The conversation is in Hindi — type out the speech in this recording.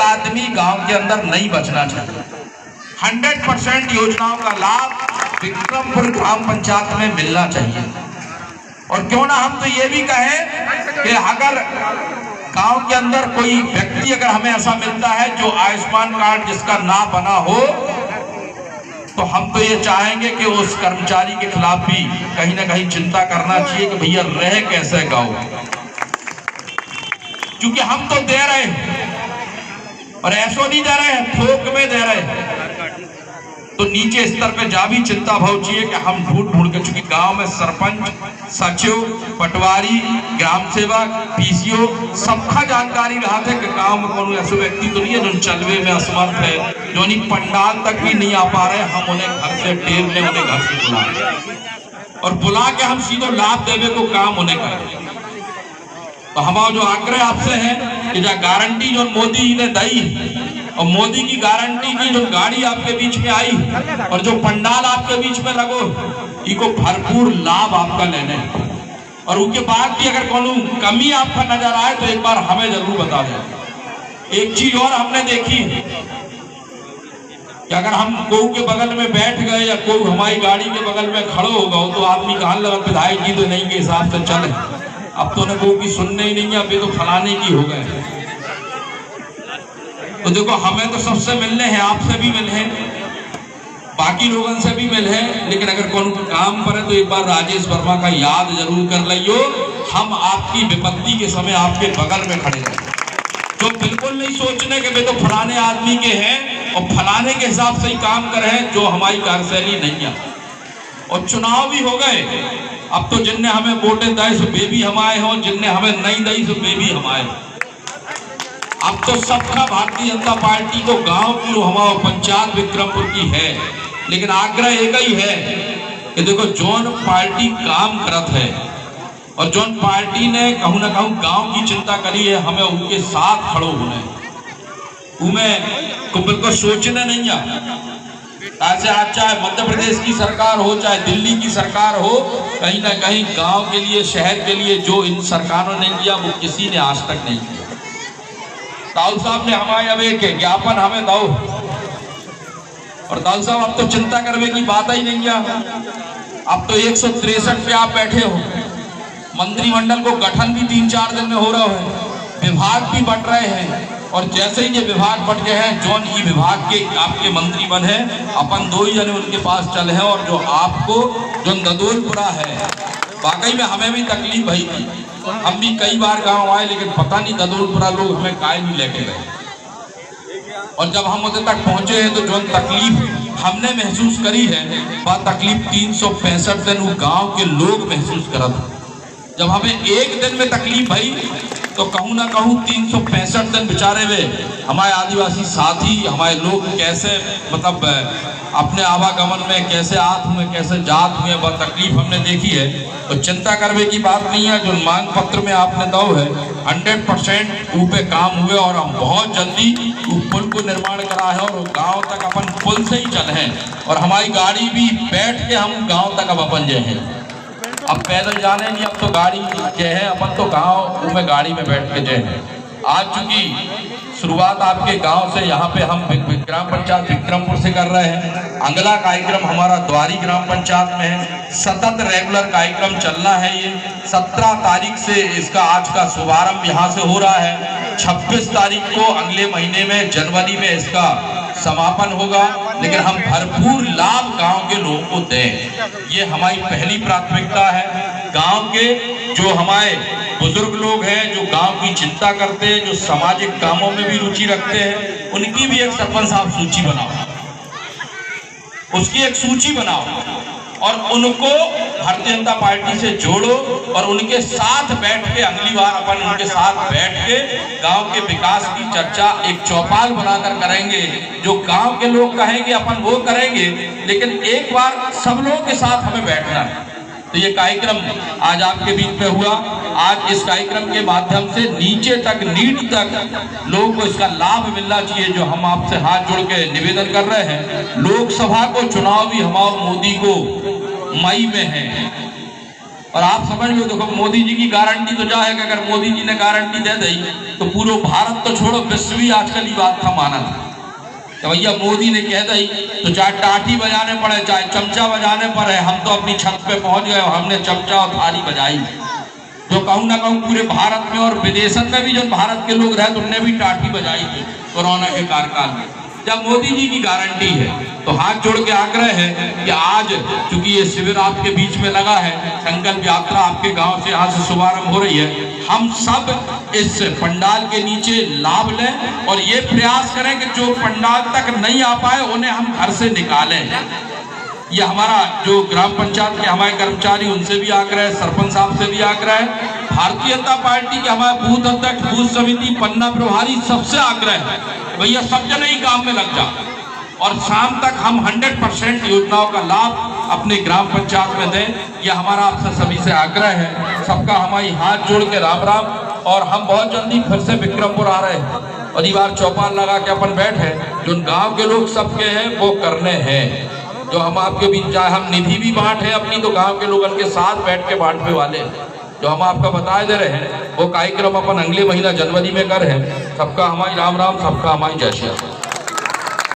आदमी गांव के अंदर नहीं बचना चाहिए। 100% योजनाओं का लाभ विक्रमपुर ग्राम पंचायत में मिलना चाहिए। और क्यों ना हम तो ये भी कहें कि अगर गांव के अंदर कोई व्यक्ति अगर हमें ऐसा मिलता है जो आयुष्मान कार्ड जिसका ना बना हो, तो हम तो ये चाहेंगे कि उस कर्मचारी के खिलाफ भी कहीं ना कहीं चिंता करना चाहिए कि भैया रह कैसे गाँव, क्योंकि हम तो दे रहे हैं और ऐसो नहीं दे रहे हैं, थोक में दे रहे हैं। तो नीचे स्तर पे जा भी चिंता भाव चाहिए कि हम ढूंढ ढूंढ के, चूंकि गांव में सरपंच, सचिव, पटवारी, ग्राम सेवक, पीसीओ सबका जानकारी रहा था कि गांव में कौन ऐसे व्यक्ति तो नहीं है जो चलवे में असमर्थ है, जो नहीं पंडाल तक भी नहीं आ पा रहे। हम उन्हें घर से टेर ले, उन्हें घर से बुला और बुला के हम सीधे लाभ देवे को काम उन्हें करें। तो हमारा जो आग्रह आपसे है कि जो गारंटी जो मोदी ने दी और मोदी की गारंटी की जो गाड़ी आपके बीच में आई और जो पंडाल आपके बीच में लगो, इको भरपूर लाभ आपका लेने। और उसके बाद भी अगर कोई कमी आपका नजर आए तो एक बार हमें जरूर बता दें। एक चीज और हमने देखी कि अगर हम कोई के बगल में बैठ गए या कोई हमारी गाड़ी के बगल में खड़ो हो गए तो आदमी कहने लगा विधायक जी तो नहीं के हिसाब से चले, अब तो ने कोई की सुनने ही नहीं है, अब ये तो फलाने की हो गए। तो देखो हमें तो सबसे मिलने हैं, आपसे भी मिले हैं, बाकी लोगों से भी मिले हैं, लेकिन अगर कौन काम करे तो एक बार राजेश वर्मा का याद जरूर कर लियो। हम आपकी विपत्ति के समय आपके बगल में खड़े हैं, जो बिल्कुल नहीं सोचने के वे तो फलाने आदमी के हैं और फलाने के हिसाब से ही काम कर रहे हैं, जो हमारी कार्यशैली नहीं है। और चुनाव भी हो गए, अब तो जिनने हमें वोटें दी सो वे भी हमारे हों, जिनने हमें नहीं दी सो वे भी हमारे। अब तो सबका भारतीय जनता पार्टी को गांव की जो हमारा पंचायत विक्रमपुर की है, लेकिन आग्रह एक ही है कि देखो जोन पार्टी काम करत है और जोन पार्टी ने कहूँ ना कहूँ गांव की चिंता करी है, हमें उनके साथ खड़ो होने, उन्हें को बिल्कुल सोचने नहीं है। आज चाहे मध्य प्रदेश की सरकार हो चाहे दिल्ली की सरकार हो, कहीं ना कहीं गांव के लिए, शहर के लिए जो इन सरकारों ने किया वो किसी ने आज तक नहीं किया। दाऊद साहब ने हमारे अब एक ज्ञापन हमें दो, और दाऊद साहब अब तो चिंता करने की बात ही नहीं है। अब तो 163 पे आप बैठे हो, मंत्रिमंडल को गठन भी 3-4 दिन में हो रहा है, विभाग भी बट रहे हैं, और जैसे ही ये विभाग बट गए हैं, जोन ई विभाग के आपके मंत्री बने हैं, अपन 2 ही जने उनके पास चले हैं। और जो आपको जो ददोलपुरा है, वाकई में हमें भी तकलीफ भई थी, हम भी कई बार गांव आए, लेकिन पता नहीं ददोलपुरा लोग हमें काय नहीं लेके गए। और जब हम उधर तक पहुंचे हैं तो जो तकलीफ हमने महसूस करी है, वह तकलीफ 365 दिन वो गांव के लोग महसूस करा था। जब हमें एक दिन में तकलीफ भई तो कहूँ ना कहूँ 365 दिन बेचारे वे हमारे आदिवासी साथी, हमारे लोग कैसे मतलब अपने आवागमन में कैसे आत हुए, कैसे जात हुए, वह तकलीफ हमने देखी है। और चिंता करने की बात नहीं है, जो मांग पत्र में आपने दो है 100% ऊपर काम हुए और हम बहुत जल्दी पुल को निर्माण करा है और गांव तक अपन पुल से ही चले हैं, और हमारी गाड़ी भी बैठ के हम गांव तक अब अपन जे हैं। अब पैदल जाने नहीं, अब तो गाड़ी जे है, अपन तो गांव में गाड़ी में बैठ के जे हैं। आज चूंकि शुरुआत आपके गांव से यहाँ पे हम ग्राम पंचायत विक्रमपुर से कर रहे हैं, अगला कार्यक्रम हमारा द्वारी ग्राम पंचायत में है, सतत रेगुलर कार्यक्रम चलना है। ये 17 तारीख से इसका आज का शुभारंभ यहाँ से हो रहा है, 26 तारीख को अगले महीने में जनवरी में इसका समापन होगा। लेकिन हम भरपूर लाभ गांव के लोगों को दें, ये हमारी पहली प्राथमिकता है। गांव के जो हमारे बुजुर्ग लोग हैं, जो गांव की चिंता करते हैं, जो सामाजिक कामों में भी रुचि रखते हैं, उनकी भी एक सरपंच साहब सूची बनाओ, उसकी एक सूची बनाओ और उनको भारतीय जनता पार्टी से जोड़ो और उनके साथ बैठ के अगली बार अपन उनके साथ बैठ के गांव के विकास की चर्चा एक चौपाल बनाकर करेंगे। जो गांव के लोग कहेंगे अपन वो करेंगे, लेकिन एक बार सब लोगों के साथ हमें बैठना है। तो ये कार्यक्रम आज आपके बीच में हुआ। आज इस कार्यक्रम के माध्यम से नीचे तक, नीड तक लोगों को इसका लाभ मिलना चाहिए, जो हम आपसे हाथ जोड़ के निवेदन कर रहे हैं। लोकसभा को चुनाव भी हमारे मोदी को मई में है और आप समझ लो, देखो मोदी जी की गारंटी तो जाएगा, अगर मोदी जी ने गारंटी दे दी तो पूरा भारत तो छोड़ो, विश्व भी आजकल ये बात का माना था। तो भैया मोदी ने कह दी तो चाहे टाटी बजाने पड़े, चाहे चमचा बजाने पड़े, हम तो अपनी छत पे पहुंच गए, हमने चमचा और थाली बजाई। जो कहूँ ना कहूँ पूरे भारत में और विदेशों में भी जो भारत के लोग रहे तो उनने भी टाटी बजाई थी कोरोना के कार्यकाल में। जब मोदी जी की गारंटी है तो हाथ जोड़ के आग्रह है कि आज चूंकि ये शिविर आपके बीच में लगा है, संकल्प यात्रा आपके गांव से यहाँ से शुभारंभ हो रही है, हम सब इस पंडाल के नीचे लाभ लें और ये प्रयास करें कि जो पंडाल तक नहीं आ पाए उन्हें हम घर से निकालें। ये हमारा जो ग्राम पंचायत के हमारे कर्मचारी, उनसे भी आग्रह है, सरपंच साहब से भी आग्रह है, भारतीय जनता पार्टी के हमारे बूथ अध्यक्ष, बूथ समिति, पन्ना प्रभारी, सबसे आग्रह है भैया सब जने ही काम में लग जा और शाम तक हम 100% योजनाओं का लाभ अपने ग्राम पंचायत में दें। यह हमारा आपसे सभी से आग्रह है। सबका हमारी हाथ जोड़ के राम राम। और हम बहुत जल्दी फिर से विक्रमपुर आ रहे हैं और ये बार चौपाल लगा के अपन बैठे, जो गाँव के लोग सबके हैं वो करने हैं। जो हम आपके बीच, चाहे हम निधि भी बांटे अपनी, तो गांव के लोगों के साथ बैठ के बांटने वाले जो हम आपका बता दे रहे हैं, वो कार्यक्रम अपन अगले महीना जनवरी में कर है। सबका हमारी राम राम, सबका हमारी जय श्री राम।